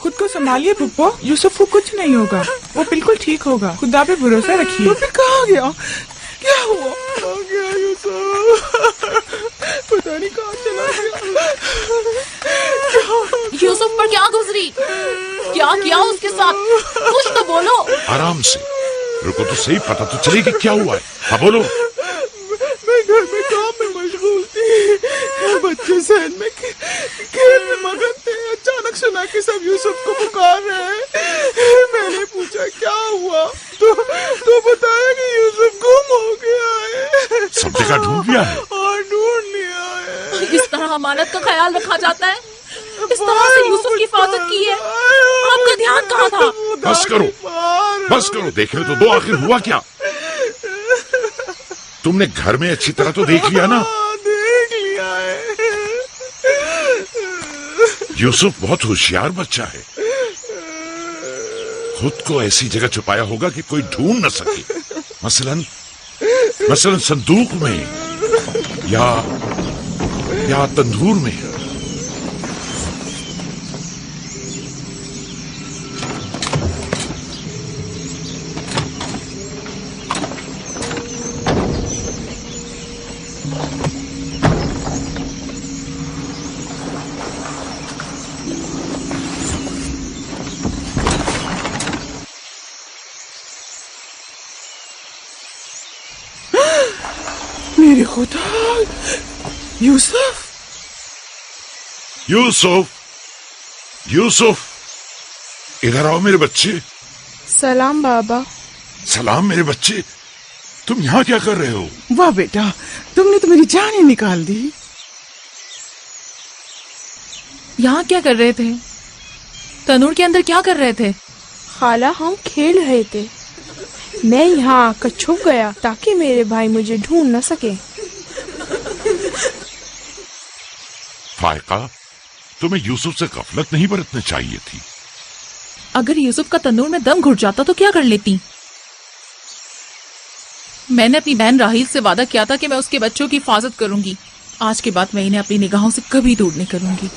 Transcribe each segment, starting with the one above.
खुद को संभालिए पुप्पो, यूसुफ को कुछ नहीं होगा, वो बिल्कुल ठीक होगा, खुदा पे भरोसा रखिए। तो फिर कहाँ गया? क्या हुआ? कहाँ गया यूसुफ? पता नहीं कहाँ चला गया। यूसुफ पर क्या गुजरी? क्या किया उसके साथ? कुछ तो बोलो। आराम से, रुको तो सही, पता तो चले कि क्या हुआ है। हाँ बोलो। मैं घर में काम में मशगूल थी, बच्चे सहन में खेल में मगन थे। अचानक सुना कि सब यूसुफ को पुकार रहे हैं। मैंने पूछा क्या हुआ, तो बताया कि यूसुफ गुम हो गया है। सब जगह ढूंढ लिया है और ढूंढ लिया है। इस तरह अमानत का ख्याल रखा जाता है? इस तरह से यूसुफ की हिफाजत की है? आपका ध्यान कहाँ था? बस करो, देख रहे तो दो, आखिर हुआ क्या? तुमने घर में अच्छी तरह तो देख लिया ना? देख लिया है। यूसुफ बहुत होशियार बच्चा है, खुद को ऐसी जगह छुपाया होगा कि कोई ढूंढ न सके। मसलन संदूक में या तंदूर में। मेरे खुदा, यूसुफ, इधर आओ मेरे बच्चे। सलाम बाबा। सलाम मेरे बच्चे, तुम यहाँ क्या कर रहे हो? वाह बेटा, तुमने तो मेरी जान ही निकाल दी। यहाँ क्या कर रहे थे? तनूर के अंदर क्या कर रहे थे? खाला, हम खेल रहे थे। मैं यहाँ आकर छुप गया ताकि मेरे भाई मुझे ढूंढ न सके। फायका, तुम्हें यूसुफ से गफलत नहीं बरतनी चाहिए थी। अगर यूसुफ का तंदूर में दम घुट जाता तो क्या कर लेती? मैंने अपनी बहन राहील से वादा किया था कि मैं उसके बच्चों की हिफाजत करूंगी। आज के बाद मैं इन्हें अपनी निगाहों से कभी दूर नहीं करूंगी।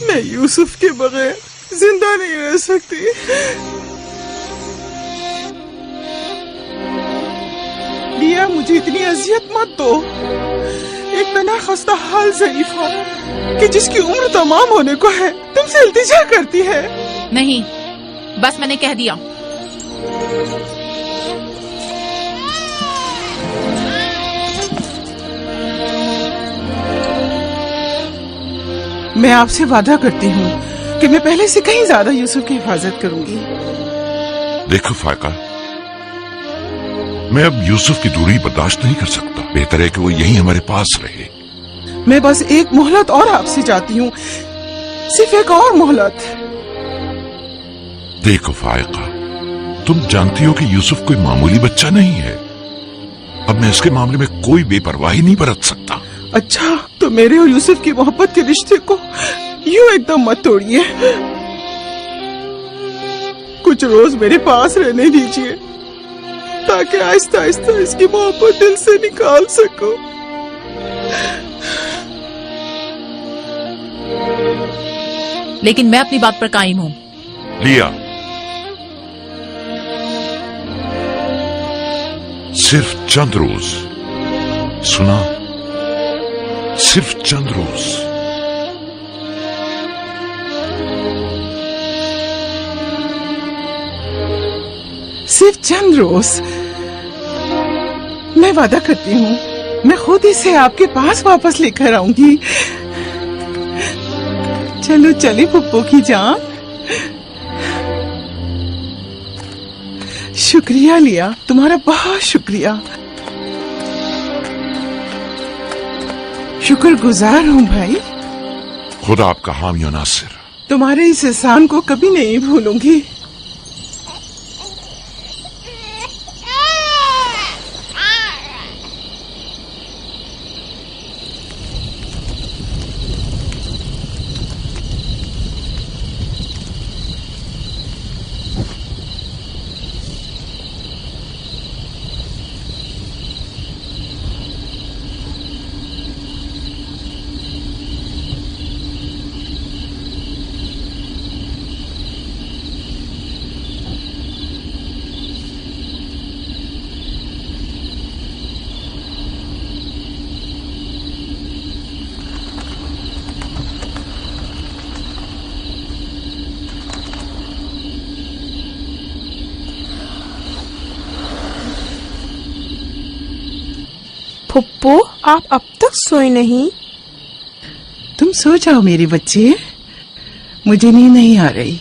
मैं यूसुफ के बगैर जिंदा नहीं रह सकती। लिया, मुझे इतनी अजियत मत दो। एक तना खस्ता हाल ज़रीफा कि जिसकी उम्र तमाम होने को है तुमसे इल्तिजा करती है। नहीं, बस मैंने कह दिया। मैं आपसे वादा करती हूँ कि मैं पहले से कहीं ज्यादा यूसुफ की हिफाजत करूंगी। देखो फायका, मैं अब यूसुफ की दूरी बर्दाश्त नहीं कर सकता। बेहतर है कि वो यहीं हमारे पास रहे। मैं बस एक मोहलत और आपसे चाहती हूँ, सिर्फ एक और मोहलत। देखो फायका, तुम जानती हो कि यूसुफ कोई मामूली बच्चा नहीं है। अब मैं इसके मामले में कोई बेपरवाही नहीं बरत सकता। अच्छा, तो मेरे और यूसुफ की मोहब्बत के रिश्ते को यूं एकदम मत तोड़िए। कुछ रोज मेरे पास रहने दीजिए ताकि आहिस्ता आहिस्ता इसकी मोहब्बत दिल से निकाल सकूं। लेकिन मैं अपनी बात पर कायम हूँ। लिया, सिर्फ चंद रोज, सुना, सिर्फ चंद रोज। सिर्फ चंद रोज। मैं वादा करती हूँ, मैं खुद इसे आपके पास वापस लेकर आऊंगी। चलो चले पुप्पो की जान। शुक्रिया लिया, तुम्हारा बहुत शुक्रिया। शुक्रगुजार हूँ भाई। खुदा आपका हामी और नासिर। तुम्हारे इस एहसान को कभी नहीं भूलूंगी। फुप्पो, आप अब तक सोए नहीं? तुम सो जाओ मेरे बच्चे, मुझे नींद नहीं आ रही।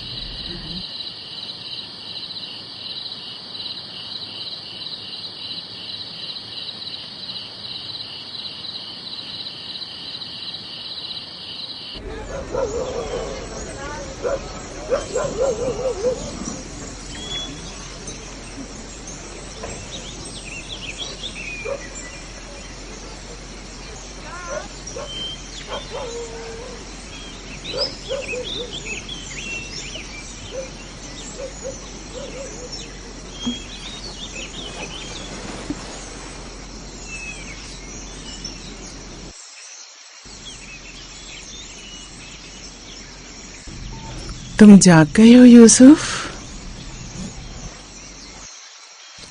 तुम जाग गए हो यूसुफ?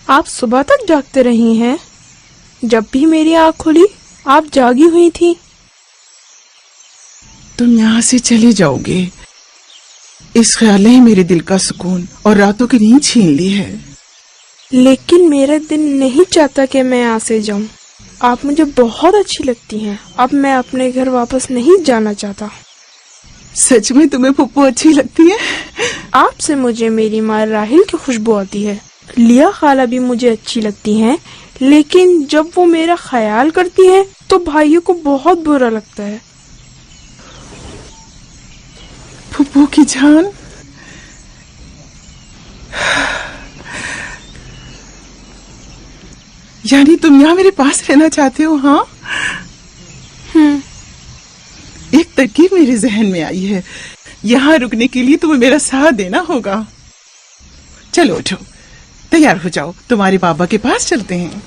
आप सुबह तक जागते रही हैं? जब भी मेरी आँख खुली आप जागी हुई थी। तुम यहाँ से चले जाओगे, इस ख्याल ने ही मेरे दिल का सुकून और रातों की नींद छीन ली है। लेकिन मेरा दिल नहीं चाहता कि मैं यहाँ से जाऊं। आप मुझे बहुत अच्छी लगती हैं। अब मैं अपने घर वापस नहीं जाना चाहता। सच में तुम्हें फुप्पो अच्छी लगती है? आपसे मुझे मेरी माँ राहिल की खुशबू आती है। लिया खाला भी मुझे अच्छी लगती हैं, लेकिन जब वो मेरा ख्याल करती हैं तो भाइयों को बहुत बुरा लगता है। फुप्पो की जान, यानी तुम यहाँ मेरे पास रहना चाहते हो? हाँ, एक तरकीब मेरे जहन में आई है। यहाँ रुकने के लिए तुम्हें मेरा साथ देना होगा। चलो उठो, तैयार हो जाओ, तुम्हारे बाबा के पास चलते हैं।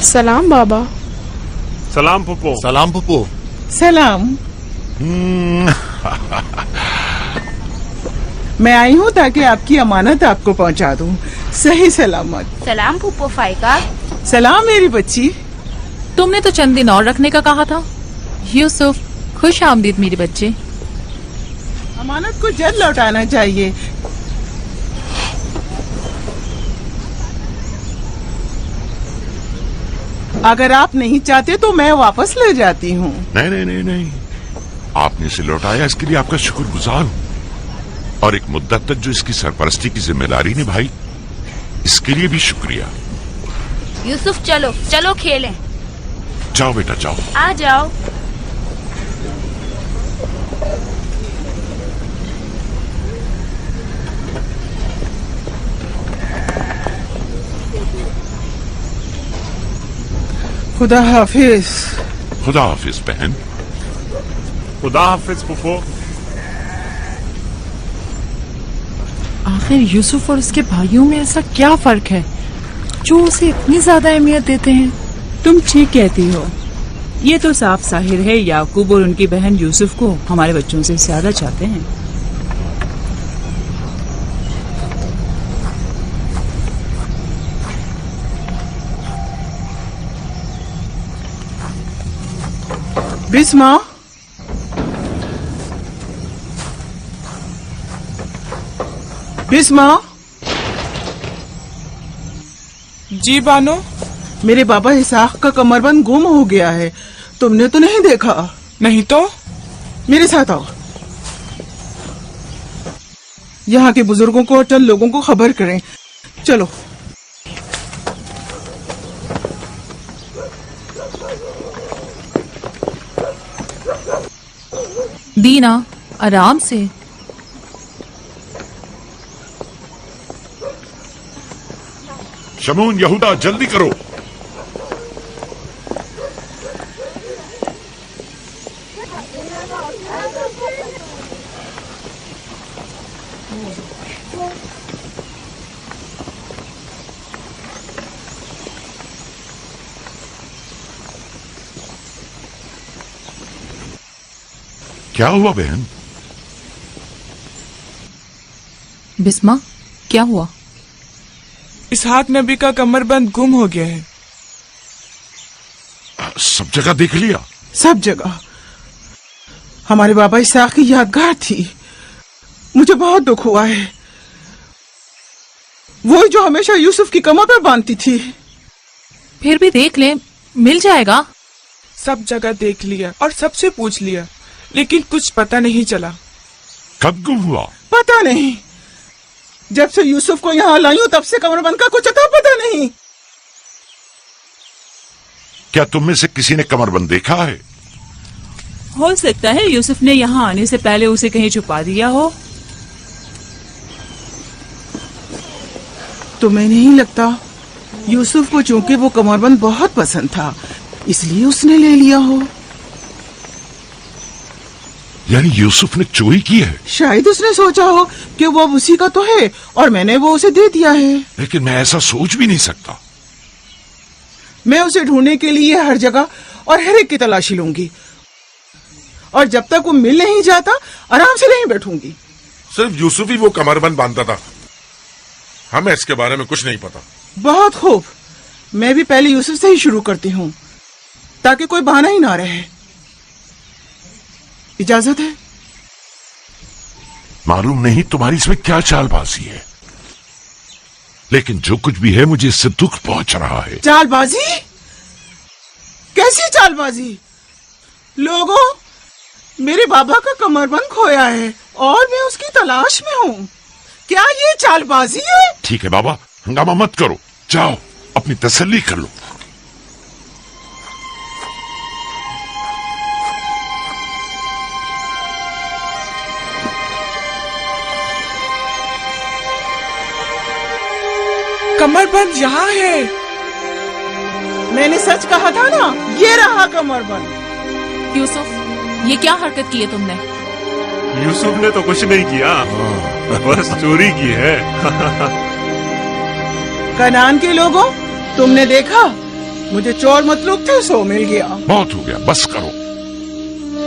सलाम बाबा। सलाम फुप्पो। सलाम फुप्पो। सलाम। मैं आई हूँ ताकि आपकी अमानत आपको पहुँचा दूँ सही सलामत। सलाम फुप्पो फाइका। सलाम मेरी बच्ची। तुमने तो चंद दिन और रखने का कहा था। यूसुफ, खुश आमदीद मेरे बच्चे। अमानत को जल्द लौटाना चाहिए। अगर आप नहीं चाहते तो मैं वापस ले जाती हूँ। नहीं नहीं नहीं नहीं, आपने इसे लौटाया इसके लिए आपका शुक्रगुजार हूँ, और एक मुद्दत तक जो इसकी सरपरस्ती की जिम्मेदारी निभाई इसके लिए भी शुक्रिया। यूसुफ चलो चलो खेलें। जाओ बेटा जाओ। आ जाओ। खुदा हाफिज। खुदा हाफिज बहन। खुदा हाफिज फुप्पो। आखिर यूसुफ और उसके भाइयों में ऐसा क्या फर्क है जो उसे इतनी ज्यादा अहमियत देते हैं? तुम ठीक कहती हो। ये तो साफ जाहिर है याकूब और उनकी बहन यूसुफ को हमारे बच्चों से ज्यादा चाहते हैं। बिस्मा, बिस्मा, जी बानो। मेरे बाबा इसाक का कमरबंद गुम हो गया है। तुमने तो नहीं देखा? नहीं तो। मेरे साथ आओ। यहाँ के बुजुर्गों को और चंद लोगों को खबर करें। चलो। दीना, आराम से। शमून, यहूदा, जल्दी करो। क्या हुआ बहन? बिस्मा, क्या हुआ? इसहाक नबी का कमरबंद गुम हो गया है। सब जगह देख लिया? सब जगह। हमारे बाबा इसाक की यादगार थी। मुझे बहुत दुख हुआ है। वो जो हमेशा यूसुफ की कमर पर बांधती थी। फिर भी देख ले, मिल जाएगा। सब जगह देख लिया और सबसे पूछ लिया, लेकिन कुछ पता नहीं चला। कब गुम हुआ? पता नहीं। जब से यूसुफ को यहाँ लाई हूं तब से कमरबंद का कुछ अता पता नहीं। क्या तुम में से किसी ने कमरबंद देखा है? हो सकता है यूसुफ ने यहाँ आने से पहले उसे कहीं छुपा दिया हो। तुम्हें नहीं लगता यूसुफ को चूंकि वो कमरबंद बहुत पसंद था इसलिए उसने ले लिया हो? यानी यूसुफ ने चोरी की है? शायद उसने सोचा हो कि वो अब उसी का तो है और मैंने वो उसे दे दिया है। लेकिन मैं ऐसा सोच भी नहीं सकता। मैं उसे ढूंढने के लिए हर जगह और हर एक की तलाशी लूंगी और जब तक वो मिल नहीं जाता आराम से नहीं बैठूंगी। सिर्फ यूसुफ ही वो कमरबंद बांधता था, हमें इसके बारे में कुछ नहीं पता। बहुत खूब। मैं भी पहले यूसुफ से ही शुरू करती हूँ ताकि कोई बहाना ही ना रहे। इजाजत है? मालूम नहीं तुम्हारी इसमें क्या चालबाजी है, लेकिन जो कुछ भी है मुझे इससे दुख पहुंच रहा है। चालबाजी? कैसी चालबाजी? लोगों, मेरे बाबा का कमरबंद खोया है और मैं उसकी तलाश में हूँ। क्या ये चालबाजी है? ठीक है बाबा, हंगामा मत करो, जाओ अपनी तसल्ली कर लो। कमरबंद यहाँ है। मैंने सच कहा था ना, ये रहा कमरबंद। यूसुफ, ये क्या हरकत की है तुमने? यूसुफ ने तो कुछ नहीं किया, बस चोरी की है। कनान के लोगों, तुमने देखा मुझे चोर मतलूब थे, सो मिल गया। बहुत हो गया, बस करो।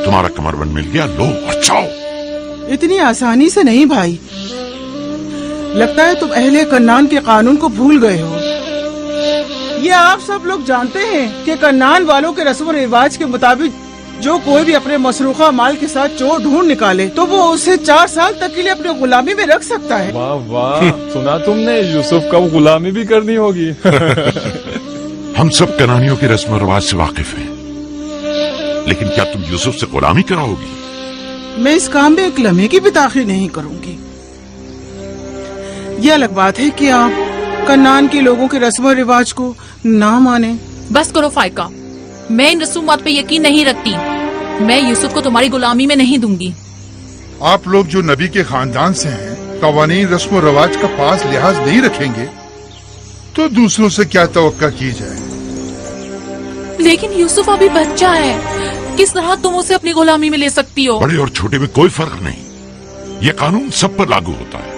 तुम्हारा कमरबंद मिल गया, लो और जाओ। इतनी आसानी से नहीं भाई। लगता है तुम अहले कन्नान के कानून को भूल गए हो। ये आप सब लोग जानते हैं कि कन्नान वालों के रस्म रिवाज के मुताबिक जो कोई भी अपने मसरूखा माल के साथ चोर ढूंढ निकाले तो वो उसे 4 साल तक के लिए अपने गुलामी में रख सकता है। वाह वाह, सुना तुमने, यूसुफ का गुलामी भी करनी होगी। हम सब कनानियों के रस्म रिवाज से वाकिफ हैं, लेकिन क्या तुम यूसुफ से गुलामी कराओगी? मैं इस काम में एक लम्हे की भी ताखीर नहीं करूंगी। यह अलग बात है कि आप कन्नान के लोगों के रस्म रिवाज को ना माने। बस करो फाइका, मैं इन रसूमात पे यकीन नहीं रखती। मैं यूसुफ को तुम्हारी गुलामी में नहीं दूंगी। आप लोग जो नबी के खानदान से हैं, कवानीन रस्म रवाज का पास लिहाज नहीं रखेंगे तो दूसरों से क्या तवक्का की जाए। लेकिन यूसुफ अभी बच्चा है, किस तरह तुम उसे अपनी गुलामी में ले सकती हो? बड़े और छोटे में कोई फर्क नहीं, ये कानून सब पर लागू होता है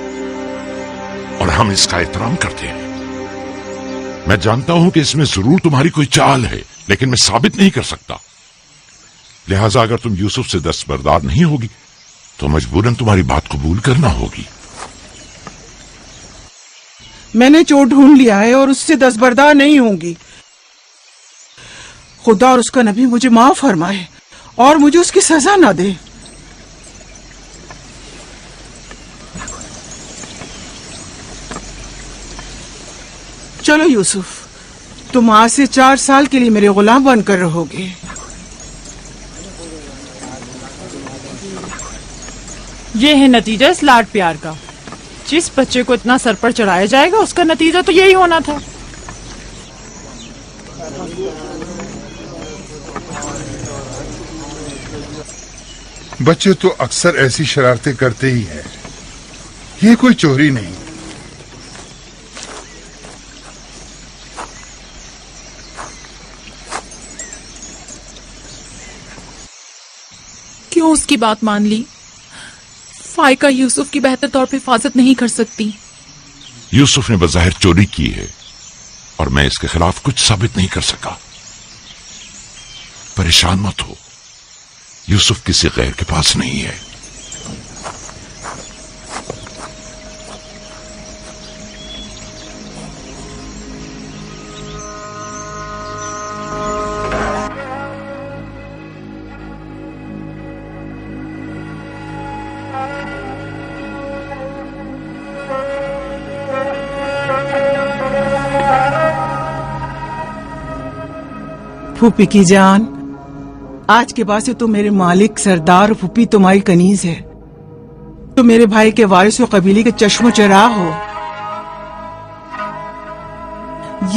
और हम इसका एहतराम करते हैं। मैं जानता हूं कि इसमें जरूर तुम्हारी कोई चाल है, लेकिन मैं साबित नहीं कर सकता। लिहाजा अगर तुम यूसुफ से दस्तबरदार नहीं होगी तो मजबूरन तुम्हारी बात कबूल करना होगी। मैंने चोर ढूंढ लिया है और उससे दस्तबरदार नहीं होंगी। खुदा और उसका नबी मुझे माफ फरमाए और मुझे उसकी सजा ना दे। चलो यूसुफ, तुम आज से 4 साल के लिए मेरे गुलाम बनकर रहोगे। ये है नतीजा इस लाड प्यार का। जिस बच्चे को इतना सर पर चढ़ाया जाएगा उसका नतीजा तो यही होना था। बच्चे तो अक्सर ऐसी शरारतें करते ही हैं। ये कोई चोरी नहीं। क्यों उसकी बात मान ली? फाइका यूसुफ की बेहतर तौर पे हिफाजत नहीं कर सकती। यूसुफ ने बज़ाहिर चोरी की है और मैं इसके खिलाफ कुछ साबित नहीं कर सका। परेशान मत हो, यूसुफ किसी गैर के पास नहीं है। फूफी की जान, आज के बाद से तो मेरे मालिक सरदार फूफी तुम्हारी कनीज है। तो मेरे भाई के वारिस व कबीले के चश्मो चराग हो।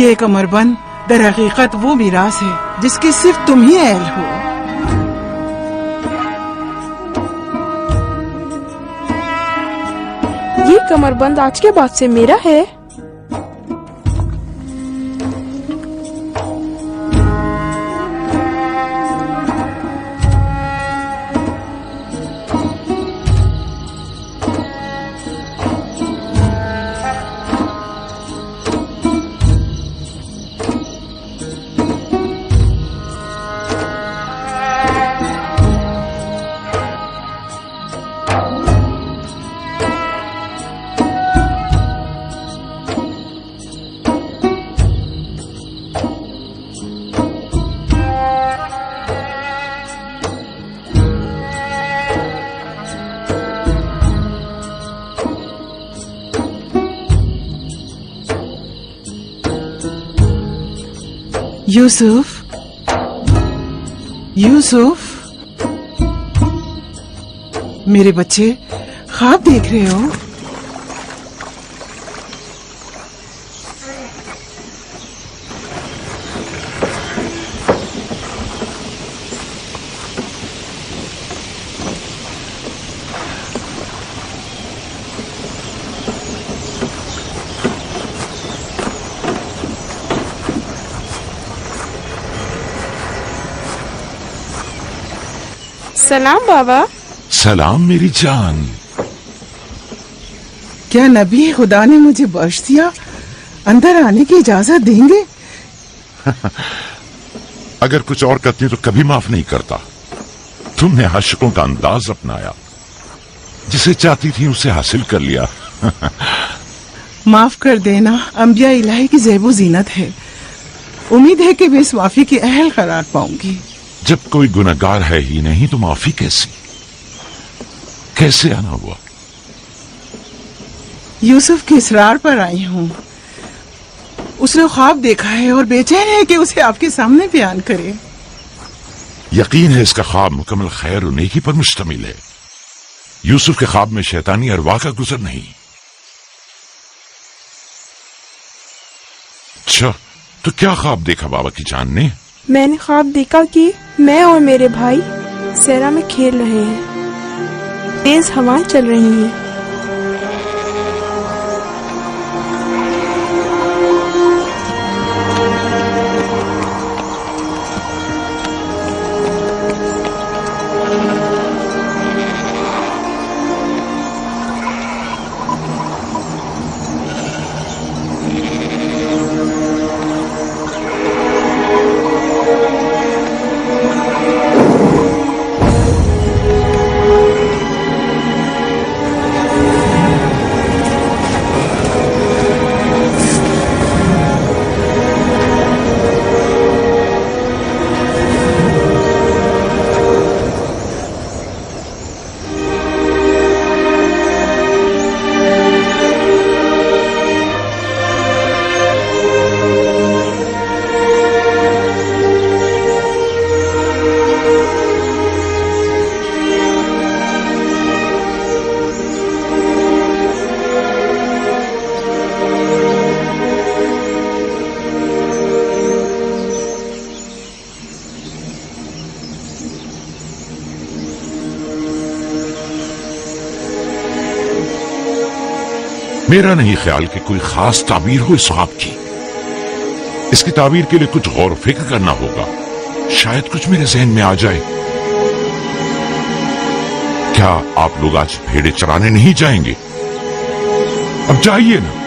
ये कमरबंद दर हकीकत वो मीरास है जिसकी सिर्फ तुम ही अहल हो। ये कमरबंद आज के बाद से मेरा है। यूसुफ, यूसुफ, मेरे बच्चे ख्वाब देख रहे हो? सलाम बाबा। सलाम मेरी जान। क्या नबी खुदा ने मुझे बख्श दिया? अंदर आने की इजाजत देंगे? अगर कुछ और करती तो कभी माफ नहीं करता। तुमने आशिकों का अंदाज अपनाया, जिसे चाहती थी उसे हासिल कर लिया। माफ कर देना अंबिया इलाही की ज़ेबो जीनत है। उम्मीद है कि मैं इस माफी की अहल करार पाऊंगी। जब कोई गुनहगार है ही नहीं तो माफी कैसी? कैसे आना हुआ? यूसुफ के इसरार पर आई हूँ। उसने ख्वाब देखा है और बेचैन है कि उसे आपके सामने बयान करे। यकीन है इसका ख्वाब मुकम्मल खैर और नेकी पर मुश्तमिल है। यूसुफ के ख्वाब में शैतानी अरवा का गुजर नहीं। अच्छा, तो क्या ख्वाब देखा बाबा की जान ने? मैंने ख्वाब देखा कि मैं और मेरे भाई सहरा में खेल रहे हैं। तेज हवाएं चल रही हैं। मेरा नहीं ख्याल कि कोई खास ताबीर हो इस ख्वाब की। इसकी ताबीर के लिए कुछ गौर फिक्र करना होगा, शायद कुछ मेरे जहन में आ जाए। क्या आप लोग आज भेड़े चराने नहीं जाएंगे? अब जाइए ना।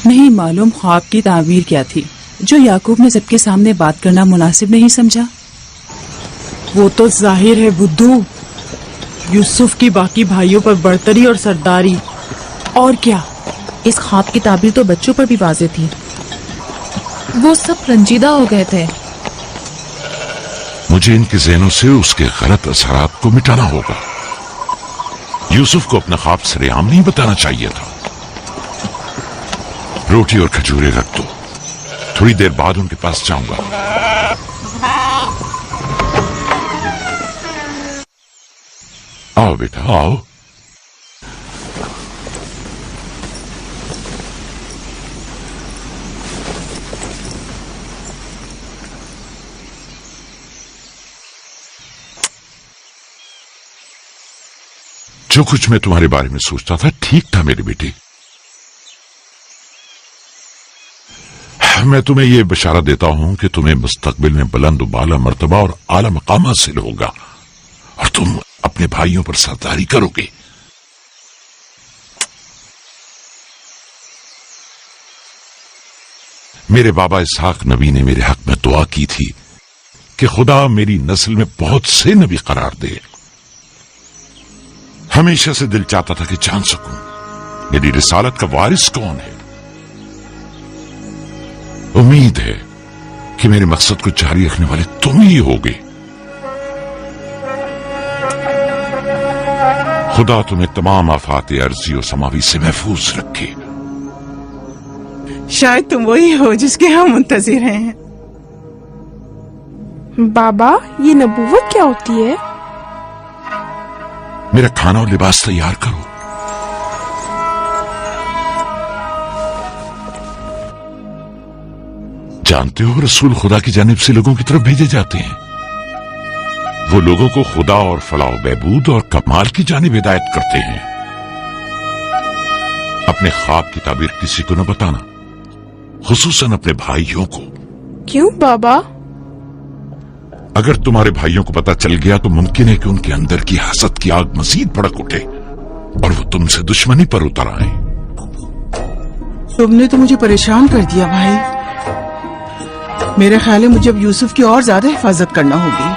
नहीं मालूम ख्वाब की ताबीर क्या थी जो याकूब ने सबके सामने बात करना मुनासिब नहीं समझा। वो तो जाहिर है बुद्धू, यूसुफ की बाकी भाइयों पर बढ़तरी और सरदारी। और क्या, इस ख्वाब की ताबीर तो बच्चों पर भी वाज़ेह थी। वो सब रंजीदा हो गए थे। मुझे इनके ज़हनों से उसके गलत असरात को मिटाना होगा। यूसुफ को अपना ख्वाब सरेआम नहीं बताना चाहिए था। रोटी और खजूरें रख दो, थोड़ी देर बाद उनके पास जाऊंगा। आओ बेटा आओ। जो कुछ मैं तुम्हारे बारे में सोचता था ठीक था मेरी बेटी। मैं तुम्हें यह बशारा देता हूं कि तुम्हें मुस्तकबिल में बुलंद बाला मर्तबा और आला मकाम हासिल होगा और तुम अपने भाइयों पर सरदारी करोगे। मेरे बाबा इसहाक नबी ने मेरे हक में दुआ की थी कि खुदा मेरी नस्ल में बहुत से नबी करार दे। हमेशा से दिल चाहता था कि जान सकूं मेरी रिसालत का वारिस कौन है। उम्मीद है कि मेरे मकसद को जारी रखने वाले तुम ही होगे। खुदा तुम्हें तमाम आफात अर्जी और समावी से महफूज रखे। शायद तुम वही हो जिसके हम मुंतजिर हैं। बाबा, ये नबूवत क्या होती है? मेरा खाना और लिबास तैयार करो। जानते हो रसूल खुदा की जानिब से लोगों की तरफ भेजे जाते हैं। वो लोगों को खुदा और फलाह बहबूद और कमाल की जानिब हिदायत करते हैं। अपने ख्वाब की ताबीर किसी को न बताना, खुसूसन अपने भाइयों को। क्यों बाबा? अगर तुम्हारे भाइयों को पता चल गया तो मुमकिन है कि उनके अंदर की हसद की आग मजीद भड़क उठे और वो तुमसे दुश्मनी पर उतर आए। तुमने तो मुझे परेशान कर दिया भाई। मेरे ख्याल है मुझे अब यूसुफ की और ज्यादा हिफाजत करना होगी।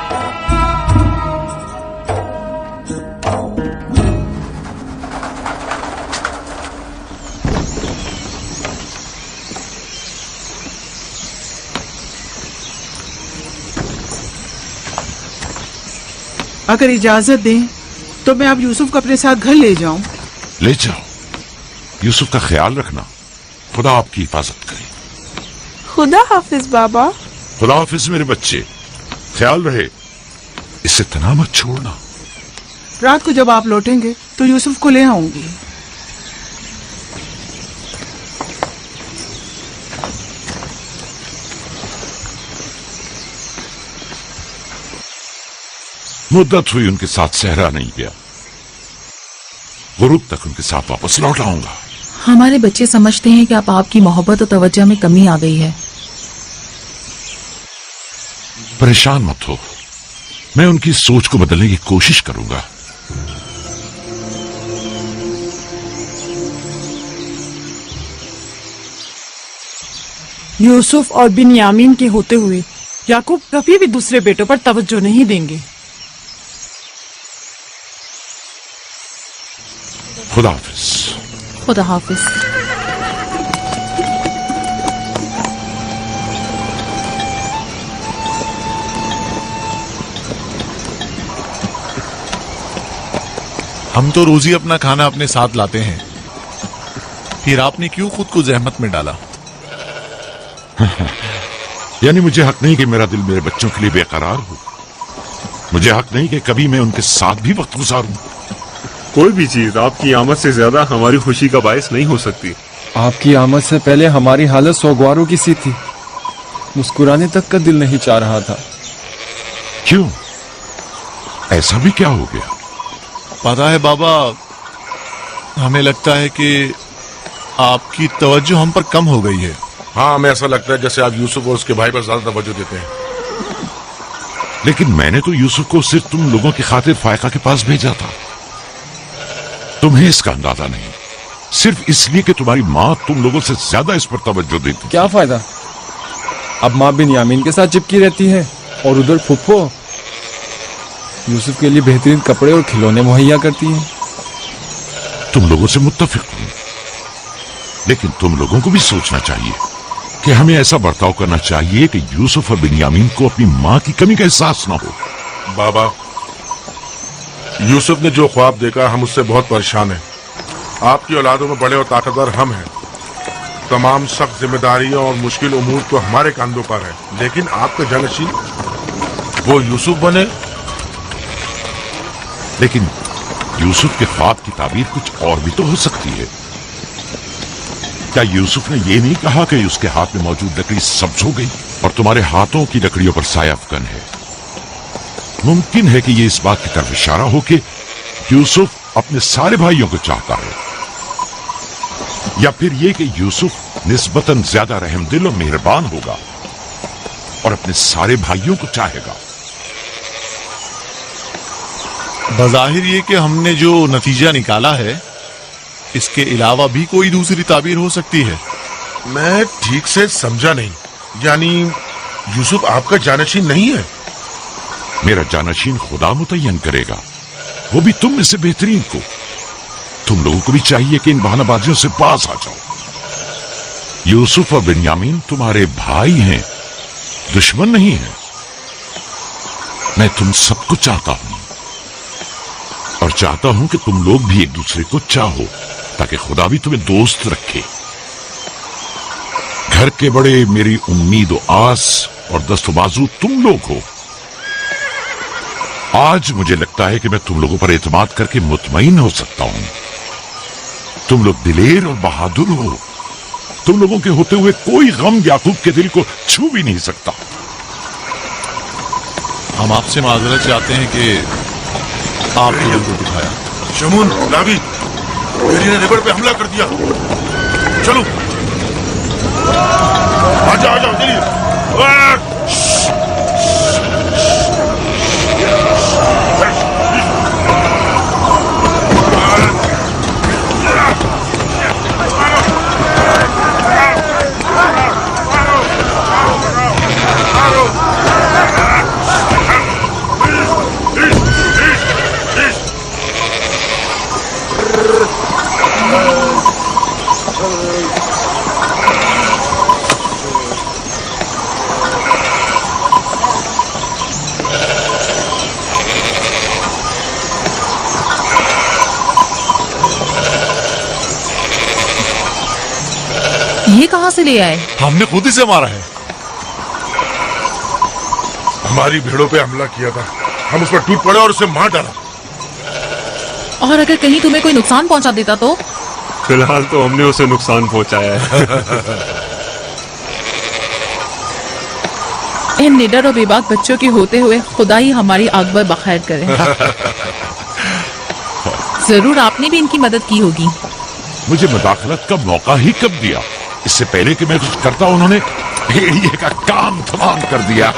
अगर इजाजत दें तो मैं अब यूसुफ को अपने साथ घर ले जाऊं। ले जाओ, यूसुफ का ख्याल रखना। खुदा आपकी हिफाजत करे। खुदा हाफिज बाबा। खुदा हाफिज मेरे बच्चे, ख्याल रहे, इससे तना मत छोड़ना। रात को जब आप लौटेंगे तो यूसुफ को ले आऊंगी। मुद्दत हुई उनके साथ सहरा नहीं गया। गुरूब तक उनके साथ वापस लौट आऊंगा। हमारे बच्चे समझते हैं कि अब आपकी मोहब्बत और तवज्जो में कमी आ गई है। परेशान मत हो, मैं उनकी सोच को बदलने की कोशिश करूंगा। यूसुफ और बिन्यामीन के होते हुए याकूब कभी भी दूसरे बेटों पर तवज्जो नहीं देंगे। खुदा हाफिज। खुदा हाफिज। हम तो रोजी अपना खाना अपने साथ लाते हैं, फिर आपने क्यों खुद को जहमत में डाला? यानी मुझे हक नहीं कि मेरा दिल मेरे बच्चों के लिए बेकरार हो। मुझे हक नहीं कि कभी मैं उनके साथ भी वक्त गुजारूं। कोई भी चीज आपकी आमद से ज्यादा हमारी खुशी का बायस नहीं हो सकती। आपकी आमद से पहले हमारी हालत सोगवारों की सी थी। मुस्कुराने तक का दिल नहीं चाह रहा था। क्यों? ऐसा भी क्या हो गया? पता है बाबा, हमें लगता है कि आपकी तवज्जो हम पर कम हो गई है। हाँ, हमें ऐसा लगता है जैसे आप यूसुफ और उसके भाई पर ज्यादा तवज्जो देते हैं। लेकिन मैंने तो यूसुफ को सिर्फ तुम लोगों की खातिर फायका के पास भेजा था। तुम्हें इसका अंदाजा नहीं, सिर्फ इसलिए कि तुम्हारी माँ तुम लोगों से ज्यादा इस पर तवज्जो देती। क्या फायदा? अब माँ बिन्यामीन के साथ चिपकी रहती है और उधर फुप्पो यूसुफ के लिए बेहतरीन कपड़े और खिलौने मुहैया करती है। तुम लोगों से मुत्तफिक हूं, लेकिन तुम लोगों को भी सोचना चाहिए कि हमें ऐसा बर्ताव करना चाहिए कि यूसुफ और बिन्यामीन को अपनी माँ की कमी का एहसास ना हो। बाबा, यूसुफ ने जो ख्वाब देखा, हम उससे बहुत परेशान हैं। आपकी औलादों में बड़े और ताकतवर हम हैं। तमाम सख्त जिम्मेदारियों और मुश्किल उमूर तो हमारे कंधों पर है, लेकिन आपका जानशीन वो यूसुफ बने। लेकिन यूसुफ के ख्वाब की ताबीर कुछ और भी तो हो सकती है। क्या यूसुफ ने ये नहीं कहा कि उसके हाथ में मौजूद लकड़ी सब्ज हो गई और तुम्हारे हाथों की लकड़ियों पर साया अफगन है? मुमकिन है कि ये इस बात की तरफ इशारा हो कि यूसुफ अपने सारे भाइयों को चाहता है, या फिर ये कि यूसुफ निस्बतन ज्यादा रहमदिल और मेहरबान होगा और अपने सारे भाइयों को चाहेगा। बज़ाहिर ये कि हमने जो नतीजा निकाला है, इसके अलावा भी कोई दूसरी ताबीर हो सकती है। मैं ठीक से समझा नहीं। यानी यूसुफ आपका जानशीन नहीं है? मेरा जानशीन खुदा मुतय्यन करेगा, वो भी तुम में से बेहतरीन को। तुम लोगों को भी चाहिए कि इन बहानाबाजियों से पास आ जाओ। यूसुफ और बिन्यामीन तुम्हारे भाई हैं, दुश्मन नहीं है। मैं तुम सबको चाहता हूं और चाहता हूं कि तुम लोग भी एक दूसरे को चाहो, ताकि खुदा भी तुम्हें दोस्त रखे। घर के बड़े मेरी उम्मीद और आस और दस्तबाजू तुम लोग हो। आज मुझे लगता है कि मैं तुम लोगों पर एतमाद करके मुतमईन हो सकता हूं। तुम लोग दिलेर और बहादुर हो। तुम लोगों के होते हुए कोई गम याकूब के दिल को छू भी नहीं सकता। हम आपसे माजरत चाहते हैं कि आपने दिल को दिखाया। शमून, लावी, मेरी ने रिवर पे हमला कर दिया। चलो, आजा आजा जल्दी। ये कहां से ले आए? हमने खुद ही से मारा है। हमारी भेड़ों पे हमला किया था, हम उस पर टूट पड़े और उसे मार डाला। और अगर कहीं तुम्हें कोई नुकसान पहुंचा देता तो? फिलहाल तो हमने उसे नुकसान पहुंचाया है। इन निडर और बेबाक बच्चों के होते हुए खुदा ही हमारी आगबर बखैर करे। जरूर आपने भी इनकी मदद की होगी। मुझे मुदाखलत का मौका ही कब दिया? इससे पहले कि मैं कुछ करता उन्होंने भेड़िए का काम तमाम कर दिया।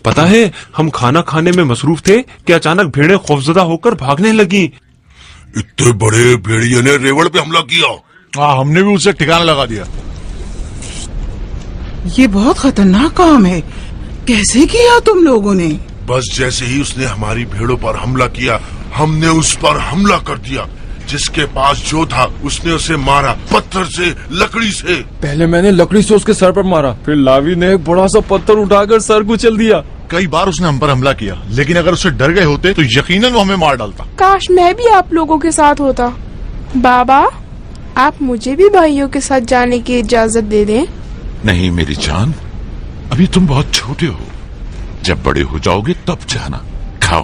पता है, हम खाना खाने में मसरूफ थे कि अचानक भेड़ें खौफजदा होकर भागने लगी। इतने बड़े भेड़िए ने रेवड़ पे हमला किया। हाँ, हमने भी उसे ठिकाना लगा दिया। ये बहुत खतरनाक काम है। कैसे किया तुम लोगों ने? बस जैसे ही उसने हमारी भेड़ों पर हमला किया, हमने उस पर हमला कर दिया। जिसके पास जो था उसने उसे मारा, पत्थर से, लकड़ी से। पहले मैंने लकड़ी से उसके सर पर मारा, फिर लावी ने एक बड़ा सा पत्थर उठाकर सर कुचल दिया। कई बार उसने हम पर हमला किया, लेकिन अगर उसे डर गए होते तो यकीनन वो हमें मार डालता। काश मैं भी आप लोगों के साथ होता। बाबा, आप मुझे भी भाइयों के साथ जाने की इजाजत दे दें। नहीं मेरी जान, अभी तुम बहुत छोटे हो, जब बड़े हो जाओगे तब जाना। खाओ।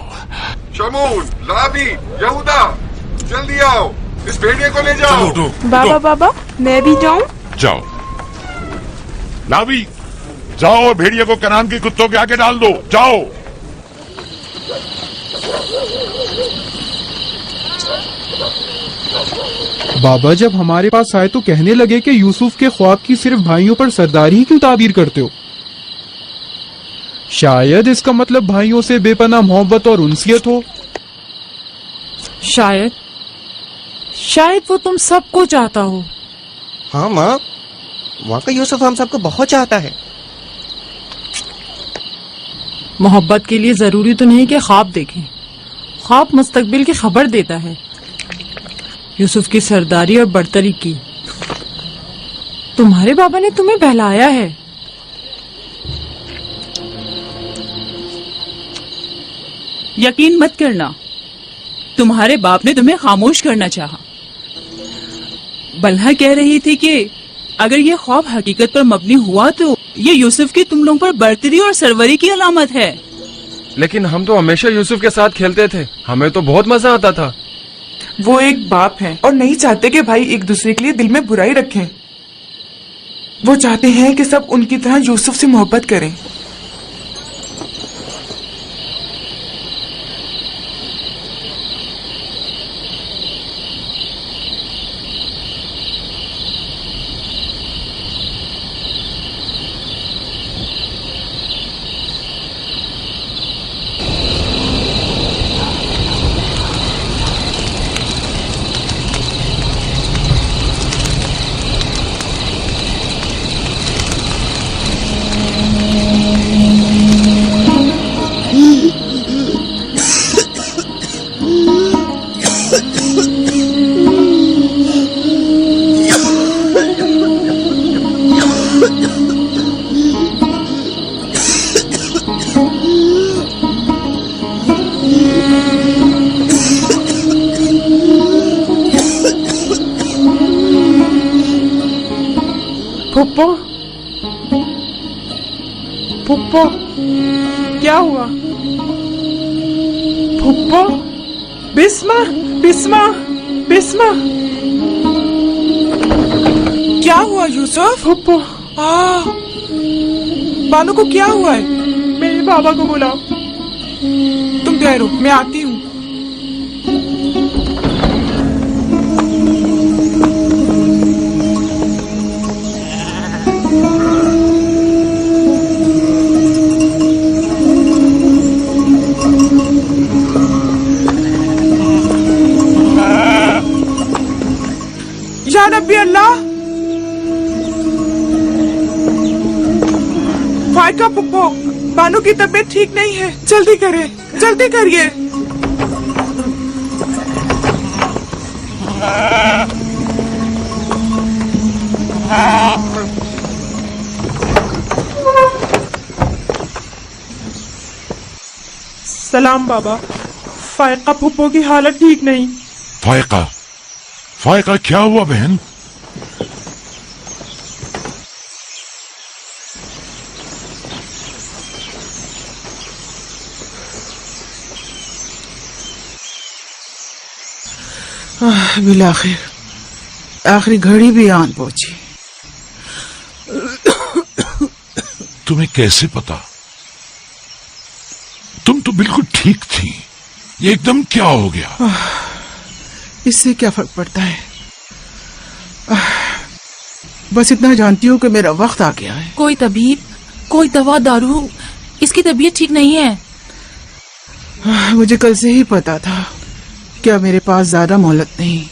शमून, लाबी, यहूदा, जल्दी आओ, इस भेड़िए को ले जाओ। बाबा बाबा, मैं भी जाऊं? जाओ। लावी, जाओ भेड़िए को कनान के कुत्तों के आगे डाल दो। जाओ। बाबा जब हमारे पास आए तो कहने लगे कि यूसुफ के ख्वाब की सिर्फ भाइयों पर सरदारी ही क्यों ताबीर करते हो? शायद इसका मतलब भाइयों से बेपनाह मोहब्बत और उनसियत हो। शायद वो तुम सबको चाहता हो। हाँ माँ, वाकई यूसुफ हम सबको बहुत चाहता है। मोहब्बत के लिए जरूरी तो नहीं कि ख्वाब देखें। ख्वाब मुस्तकबिल की खबर देता है। यूसुफ की सरदारी और बर्तरी की तुम्हारे बाबा ने तुम्हें बहलाया है। यकीन मत करना, तुम्हारे बाप ने तुम्हें खामोश करना चाहा। बल्हा कह रही थी कि अगर ये ख्वाब हकीकत पर मबनी हुआ तो ये यूसुफ की तुम लोगों पर बर्तरी और सरवरी की अलामत है। लेकिन हम तो हमेशा यूसुफ के साथ खेलते थे, हमें तो बहुत मजा आता था। वो एक बाप है और नहीं चाहते कि भाई एक दूसरे के लिए दिल में बुराई रखें। वो चाहते हैं कि सब उनकी तरह यूसुफ से मोहब्बत करें। पुप्पो, पुप्पो, क्या हुआ? पुप्पो, बिस्मा, बिस्मा, बिस्मा, क्या हुआ यूसुफ? पुप्पो, बानो को क्या हुआ है? मेरे बाबा को बुलाओ। तुम ठहरो, मैं आती हूँ। या नबी अल्लाह, फायका पुप्पो, बानो की तबीयत ठीक नहीं है, जल्दी करे, जल्दी करिए। सलाम बाबा, फायका पुप्पो की हालत ठीक नहीं। फायका, फायका क्या हुआ बहन? बिलाखिर आखिरी घड़ी भी आन पहुंची। तुम्हें कैसे पता? तुम तो बिल्कुल ठीक थी, ये एकदम क्या हो गया? इससे क्या फर्क पड़ता है? बस इतना जानती हूँ कि मेरा वक्त आ गया है। कोई तबीब, कोई दवा दारू, इसकी तबीयत ठीक नहीं है। मुझे कल से ही पता था, क्या मेरे पास ज्यादा मोहलत नहीं।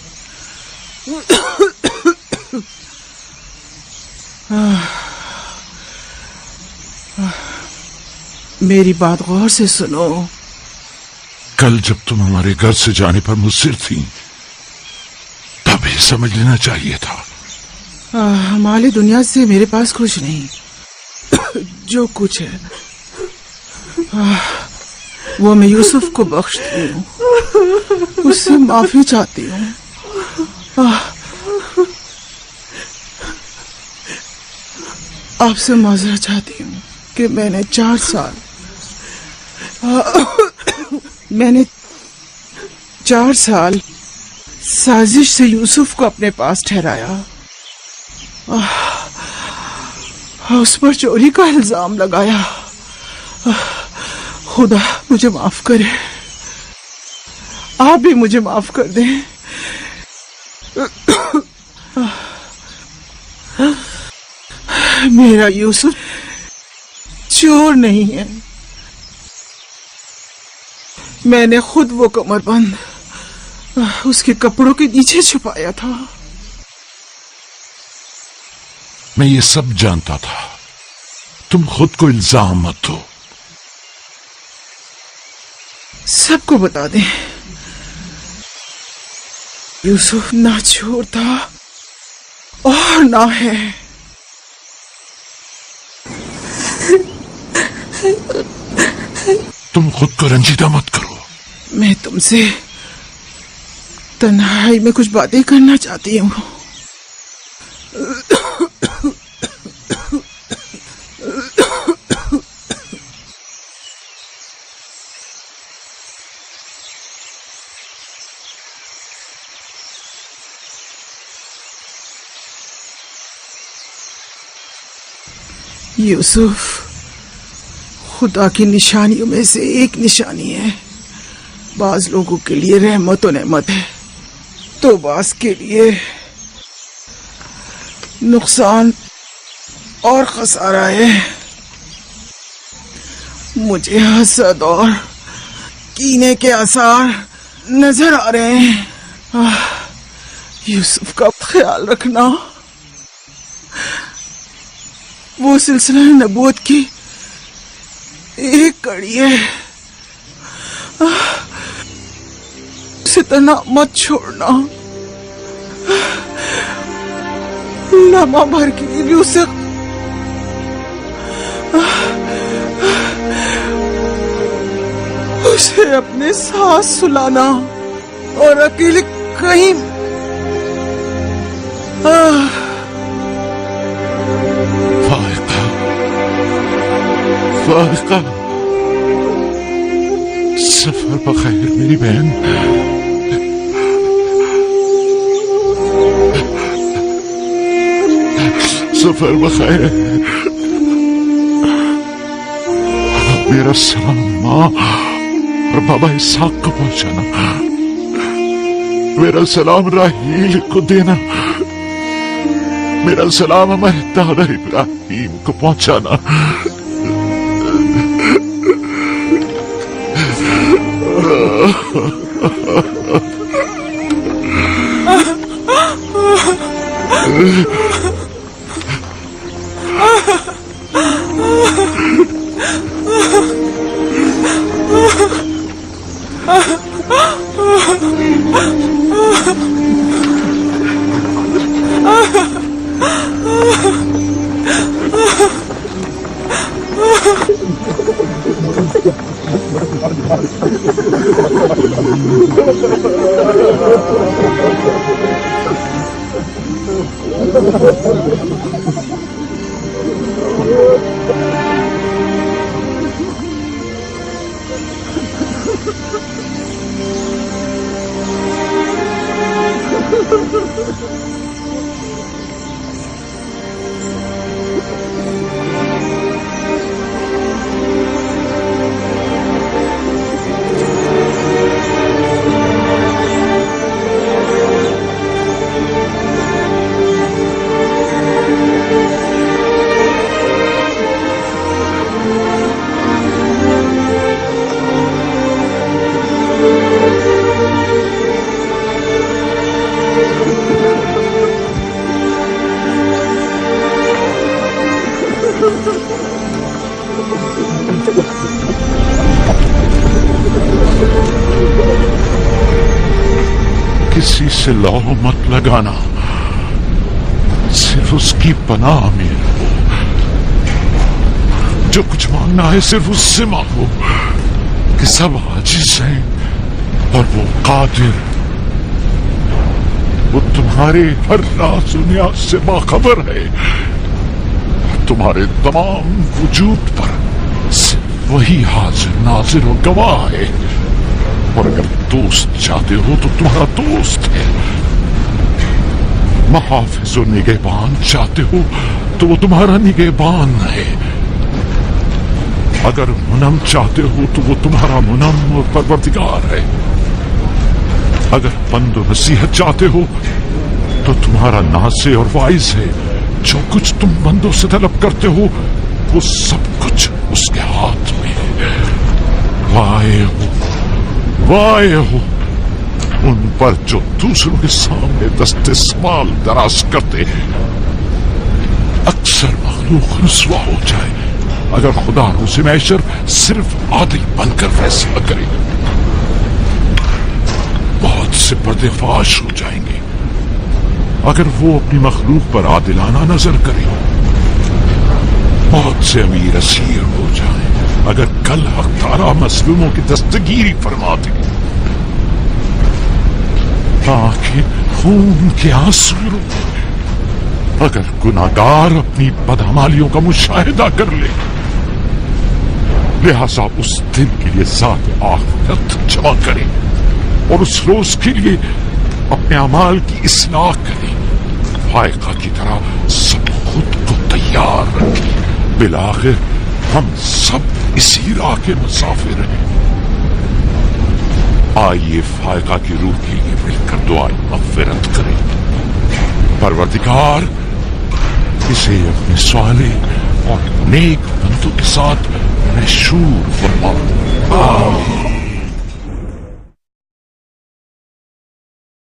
मेरी बात गौर से सुनो। कल जब तुम हमारे घर से जाने पर मुस्सिर थी, तभी समझ लेना चाहिए था। माली दुनिया से मेरे पास कुछ नहीं, जो कुछ है वो मैं यूसुफ को बख्शती हूँ, उससे माफी चाहती हूँ। आपसे माजरा चाहती हूँ कि मैंने 4 साल साजिश से यूसुफ को अपने पास ठहराया, उस पर चोरी का इल्जाम लगाया। खुदा मुझे माफ करे, आप भी मुझे माफ कर दें। मेरा यूसुफ चोर नहीं है, मैंने खुद वो कमरबंद उसके कपड़ों के नीचे छुपाया था। मैं ये सब जानता था, तुम खुद को इल्जाम मत दो। सबको बता दें, यूसुफ ना चोर था और ना है। तुम खुद को रंजीदा मत करो। मैं तुमसे तन्हाई में कुछ बातें करना चाहती हूँ। यूसुफ खुदा की निशानियों में से एक निशानी है। बाज लोगों के लिए रहमत और नेमत है, तो बाज के लिए नुकसान और खसारा है। मुझे हसद और कीने के आसार नजर आ रहे हैं। यूसुफ का ख्याल रखना। वो सिलसिला नबूवत की एक कड़ी है, उसे तना मत छोड़ना। लम्हा भर के लिए भी उसे अपने साथ सुलाना और अकेले कहीं फारिका, सफर बखैर मेरी बहन। सफर बखैर। मेरा सलाम माँ और बाबा इसहाक को पहुंचाना। मेरा सलाम राहील को देना। मेरा सलाम हमारे दादा इब्राहिम को पहुंचाना। किसी से लौ मत लगाना, सिर्फ उसकी पनाह में रहो। जो कुछ मांगना है सिर्फ उससे मांगो कि सब आजिज हैं और वो कादिर, वो तुम्हारे हर राज दुनिया से बाखबर है। तुम्हारे तमाम वजूद पर सिर्फ वही हाजिर नाजिर और गवाह है। और अगर दोस्त चाहते हो तो तुम्हारा दोस्त है। मुहाफिज और निगहबान चाहते हो तो वो तुम्हारा निगहबान है। अगर मुनम चाहते हो तो वो तुम्हारा मुनम और परवरदिगार है। अगर बंद और नसीहत चाहते हो तो तुम्हारा नासे और वाइज है। जो कुछ तुम बंदों से तलब करते हो वो सब कुछ उसके हाथ में है। वाए हो उन पर जो दूसरों के सामने दस्तेस्माल दराज करते हैं। अक्सर मखलूक रुसवा हो जाए अगर खुदा रोज़े महशर सिर्फ आदिल बनकर फैसला करे। बहुत से पर्देफाश हो जाएंगे अगर वो अपनी मखलूक पर आदिलाना नजर करे। बहुत से अमीर असीर हो जाए अगर कल हकदारा मसलूमों की दस्तगीरी फरमा दे। आंखें खून के आंसू रोए अगर गुनाहगार अपनी बदअमालियों का मुशाहिदा कर ले। लिहाजा उस दिन के लिए ज़ात आखिरत जमा करें और उस रोज के लिए अपने अमाल की इस्लाह करें। फायका की तरह सब खुद को तैयार रखें। बिलाखिर हम सब इसी राह के मुसाफिर हैं। आइए फायका की रूह के लिए मिलकर दुआए मग़फ़िरत करें। परवरदिगार इसे अपने स्वाले और नेक बंदों के साथ मशहूर फरमा। आमीन।